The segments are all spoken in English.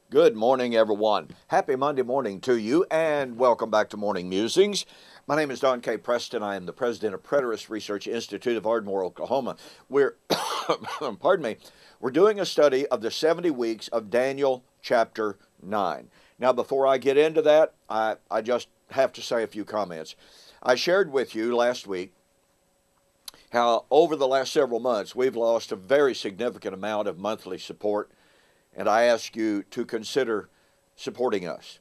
Good morning, everyone. Happy Monday morning to you, and welcome back to Morning Musings. My name is Don K. Preston. I am the president of Preterist Research Institute of Ardmore, Oklahoma. We're, pardon me, we're doing a study of the 70 weeks of Daniel chapter 9. Now, before I get into that, I just have to say a few comments. I shared with you last week how over the last several months we've lost a very significant amount of monthly support, and I ask you to consider supporting us.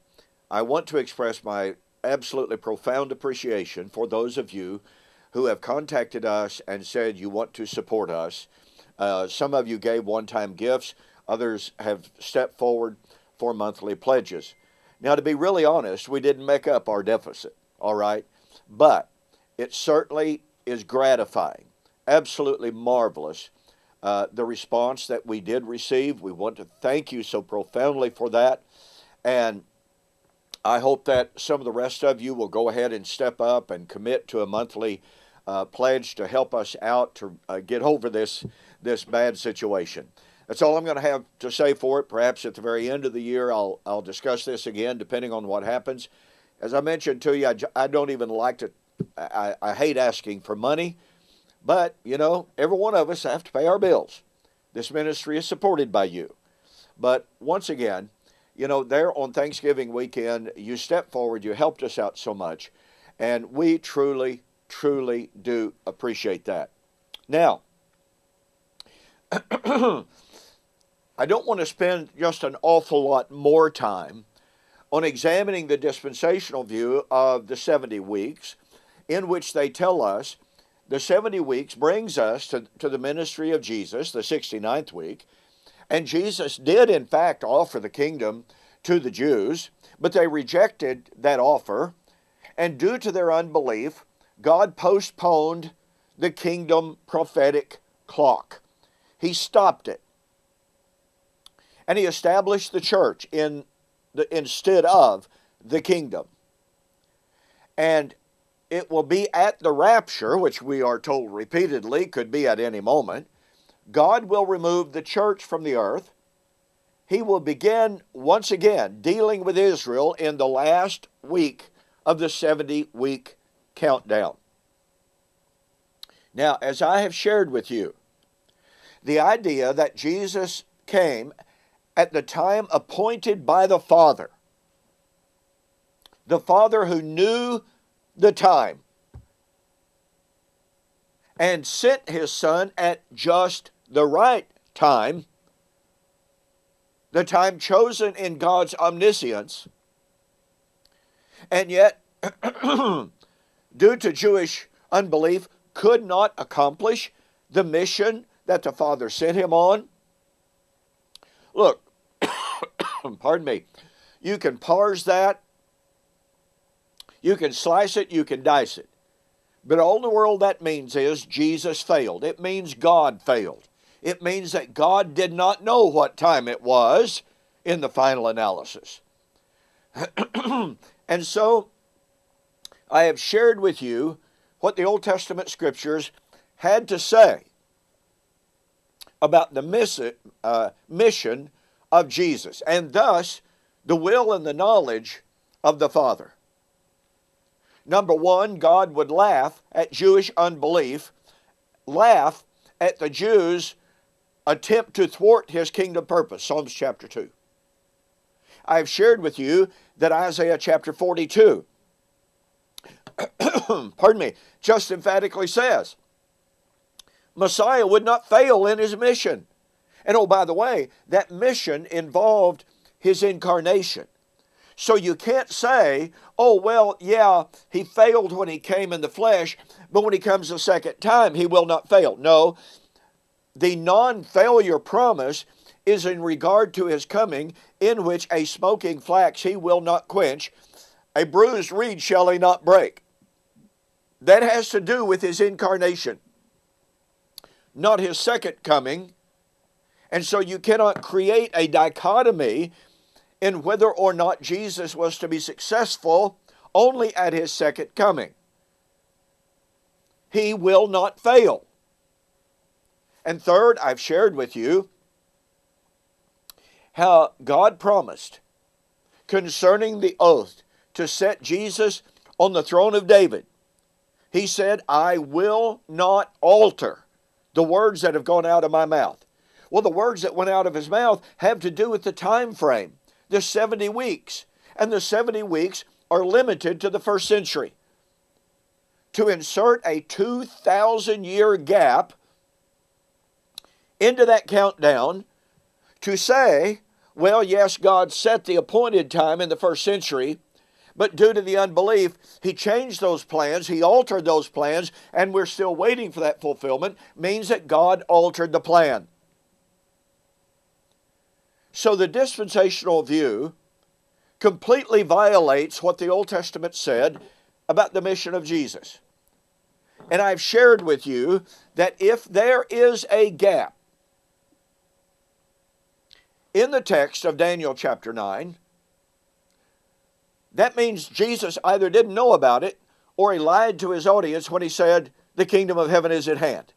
I want to express my absolutely profound appreciation for those of you who have contacted us and said you want to support us. Some of you gave one-time gifts. Others have stepped forward for monthly pledges. Now, to be really honest, we didn't make up our deficit, all right? But it certainly is gratifying, absolutely marvelous, the response that we did receive. We want to thank you so profoundly for that. And I hope that some of the rest of you will go ahead and step up and commit to a monthly pledge to help us out to get over this bad situation. That's all I'm going to have to say for it. Perhaps at the very end of the year, I'll discuss this again, depending on what happens. As I mentioned to you, I don't even like to, I hate asking for money. But, every one of us have to pay our bills. This ministry is supported by you. But once again, there on Thanksgiving weekend, you stepped forward, you helped us out so much, and we truly, truly do appreciate that. Now, I don't want to spend just an awful lot more time on examining the dispensational view of the 70 weeks, in which they tell us the 70 weeks brings us to the ministry of Jesus, the 69th week. And Jesus did, in fact, offer the kingdom to the Jews, but they rejected that offer. And due to their unbelief, God postponed the kingdom prophetic clock. He stopped it. And he established the church instead of the kingdom. And it will be at the rapture, which we are told repeatedly could be at any moment. God will remove the church from the earth. He will begin once again dealing with Israel in the last week of the 70-week countdown. Now, as I have shared with you, the idea that Jesus came at the time appointed by the Father who knew the time, and sent his Son at just the right time, the time chosen in God's omniscience, and yet, due to Jewish unbelief, could not accomplish the mission that the Father sent him on. Look, pardon me, you can parse that, you can slice it, you can dice it. But all the world that means is Jesus failed. It means God failed. It means that God did not know what time it was in the final analysis. And so I have shared with you what the Old Testament scriptures had to say about the mission of Jesus, and thus the will and the knowledge of the Father. Number one, God would laugh at Jewish unbelief, laugh at the Jews' attempt to thwart his kingdom purpose, Psalms chapter 2. I have shared with you that Isaiah chapter 42, pardon me, just emphatically says, Messiah would not fail in his mission. And oh, by the way, that mission involved his incarnation. So you can't say, oh, well, yeah, he failed when he came in the flesh, but when he comes the second time, he will not fail. No, the non-failure promise is in regard to his coming, in which a smoking flax he will not quench, a bruised reed shall he not break. That has to do with his incarnation, not his second coming. And so you cannot create a dichotomy in whether or not Jesus was to be successful only at his second coming. He will not fail. And third, I've shared with you how God promised concerning the oath to set Jesus on the throne of David. He said, I will not alter the words that have gone out of my mouth. Well, the words that went out of his mouth have to do with the time frame, the 70 weeks. And the 70 weeks are limited to the first century. To insert a 2,000-year gap into that countdown, to say, well, yes, God set the appointed time in the first century, but due to the unbelief, He changed those plans, He altered those plans, and we're still waiting for that fulfillment, means that God altered the plan. So the dispensational view completely violates what the Old Testament said about the mission of Jesus. And I've shared with you that if there is a gap in the text of Daniel chapter 9, that means Jesus either didn't know about it or he lied to his audience when he said, the kingdom of heaven is at hand.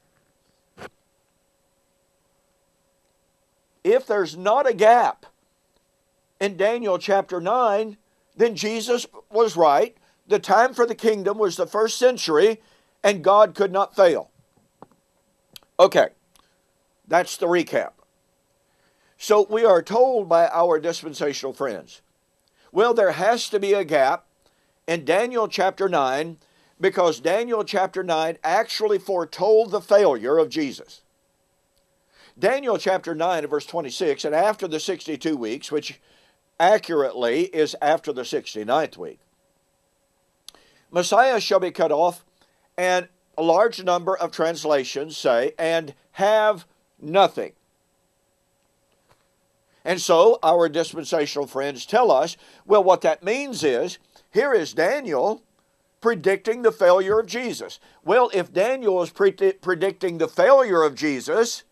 If there's not a gap in Daniel chapter 9, then Jesus was right. The time for the kingdom was the first century, and God could not fail. Okay, that's the recap. So we are told by our dispensational friends, well, there has to be a gap in Daniel chapter 9 because Daniel chapter 9 actually foretold the failure of Jesus. Daniel chapter 9 and verse 26, and after the 62 weeks, which accurately is after the 69th week, Messiah shall be cut off, and a large number of translations say, and have nothing. And so our dispensational friends tell us, well, what that means is, here is Daniel predicting the failure of Jesus. Well, if Daniel is predicting the failure of Jesus,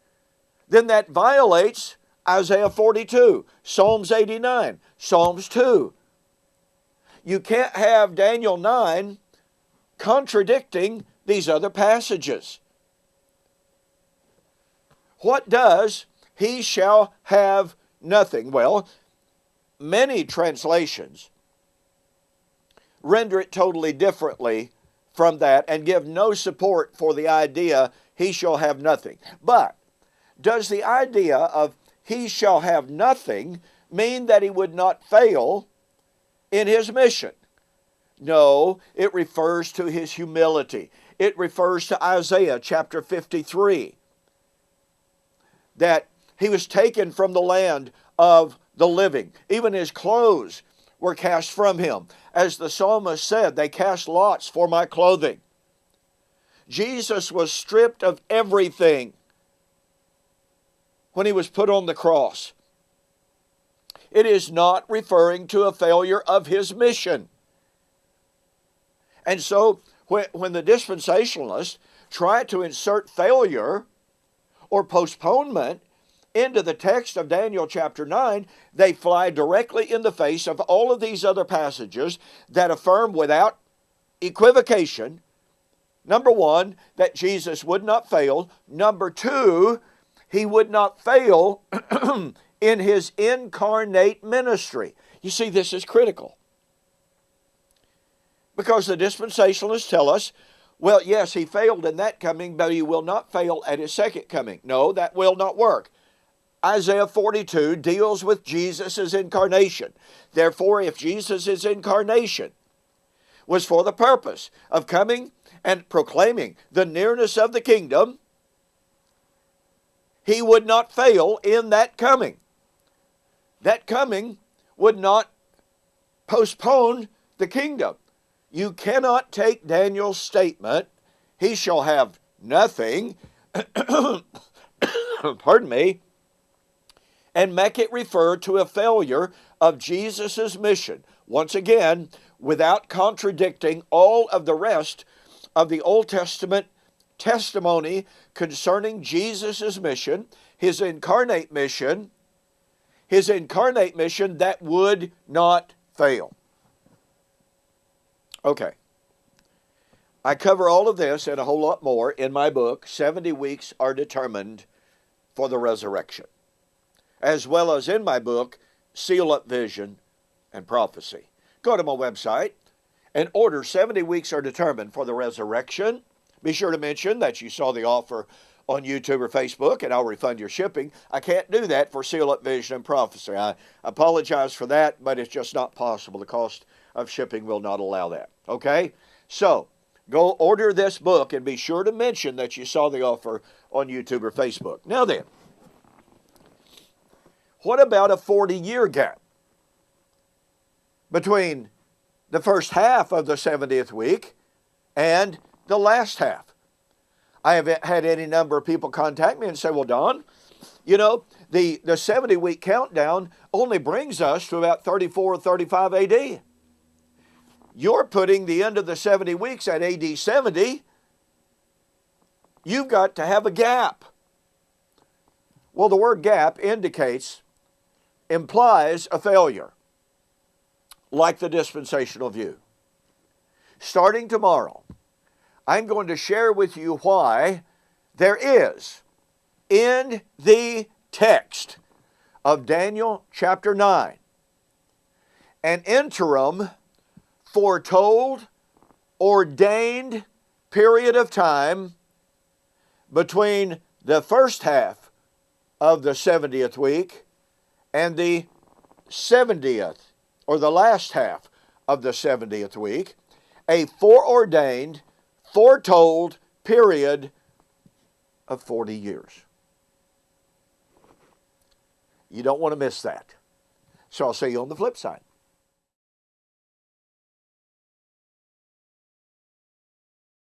then that violates Isaiah 42, Psalms 89, Psalms 2. You can't have Daniel 9 contradicting these other passages. What does he shall have nothing? Well, many translations render it totally differently from that and give no support for the idea he shall have nothing. But does the idea of he shall have nothing mean that he would not fail in his mission? No, it refers to his humility. It refers to Isaiah chapter 53, that he was taken from the land of the living. Even his clothes were cast from him. As the psalmist said, they cast lots for my clothing. Jesus was stripped of everything when he was put on the cross. It is not referring to a failure of his mission. And so when the dispensationalists try to insert failure or postponement into the text of Daniel chapter 9, they fly directly in the face of all of these other passages that affirm without equivocation, number one, that Jesus would not fail. Number two, he would not fail in his incarnate ministry. You see, this is critical. Because the dispensationalists tell us, well, yes, he failed in that coming, but he will not fail at his second coming. No, that will not work. Isaiah 42 deals with Jesus' incarnation. Therefore, if Jesus' incarnation was for the purpose of coming and proclaiming the nearness of the kingdom, he would not fail in that coming. That coming would not postpone the kingdom. You cannot take Daniel's statement, he shall have nothing, pardon me, and make it refer to a failure of Jesus' mission. Once again, without contradicting all of the rest of the Old Testament testimony concerning Jesus' mission, his incarnate mission that would not fail. Okay. I cover all of this and a whole lot more in my book, 70 Weeks Are Determined for the Resurrection. as well as in my book, Seal Up Vision and Prophecy. Go to my website and order 70 Weeks Are Determined for the Resurrection. Be sure to mention that you saw the offer on YouTube or Facebook, and I'll refund your shipping. I can't do that for Seal Up Vision and Prophecy. I apologize for that, but it's just not possible. The cost of shipping will not allow that. Okay? So, go order this book and be sure to mention that you saw the offer on YouTube or Facebook. Now then, what about a 40-year gap between the first half of the 70th week and the last half? I have had any number of people contact me and say, well, Don, you know, the 70-week countdown only brings us to about 34 or 35 AD. You're putting the end of the 70 weeks at AD 70. You've got to have a gap. Well, the word gap implies a failure, like the dispensational view. Starting tomorrow, I'm going to share with you why there is, in the text of Daniel chapter 9, an interim, foretold, ordained period of time between the first half of the 70th week and the 70th, or the last half of the 70th week, a foreordained, foretold period of 40 years. You don't want to miss that. So I'll see you on the flip side.